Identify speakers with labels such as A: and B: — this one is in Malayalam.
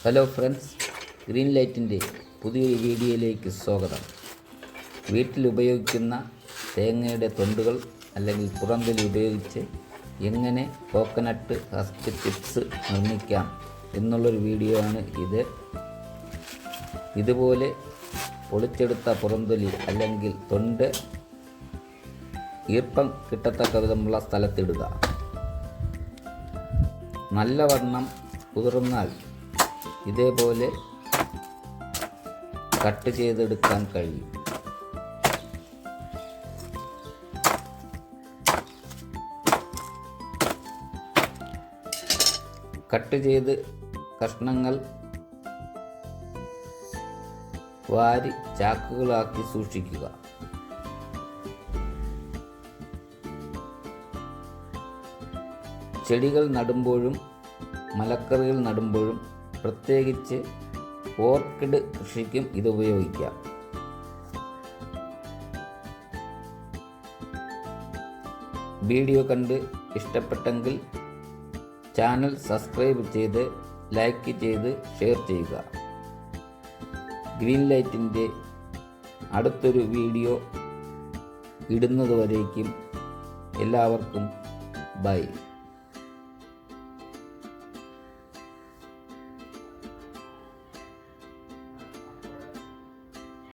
A: ഹലോ ഫ്രണ്ട്സ്, ഗ്രീൻ ലൈറ്റിൻ്റെ പുതിയൊരു വീഡിയോയിലേക്ക് സ്വാഗതം. വീട്ടിൽ ഉപയോഗിക്കുന്ന തേങ്ങയുടെ തൊണ്ടുകൾ അല്ലെങ്കിൽ പുറന്തൊലി ഉപയോഗിച്ച് എങ്ങനെ കോക്കനട്ട് ഹസ്ക് ചിപ്സ് നിർമ്മിക്കാം എന്നുള്ളൊരു വീഡിയോ ആണ് ഇത്. ഇതുപോലെ പൊളിച്ചെടുത്ത പുറന്തൊലി അല്ലെങ്കിൽ തൊണ്ട് ഈർപ്പം കിട്ടത്തക്ക വിധമുള്ള സ്ഥലത്തിടുക. നല്ലവണ്ണം കുതിർന്നാൽ ഇതേപോലെ കട്ട് ചെയ്തെടുക്കാൻ കഴിയും. കട്ട് ചെയ്ത് കഷ്ണങ്ങൾ വാരി ചാക്കുകളാക്കി സൂക്ഷിക്കുക. ചെടികൾ നടുമ്പോഴും മലക്കറികൾ നടുമ്പോഴും പ്രത്യേകിച്ച് ഓർക്കിഡ് കൃഷിക്കും ഇത് ഉപയോഗിക്കാം. വീഡിയോ കണ്ട് ഇഷ്ടപ്പെട്ടെങ്കിൽ ചാനൽ സബ്സ്ക്രൈബ് ചെയ്ത് ലൈക്ക് ചെയ്ത് ഷെയർ ചെയ്യുക. ഗ്രീൻ ലൈറ്റിൻ്റെ അടുത്തൊരു വീഡിയോ ഇടുന്നതുവരേക്കും എല്ലാവർക്കും ബൈ.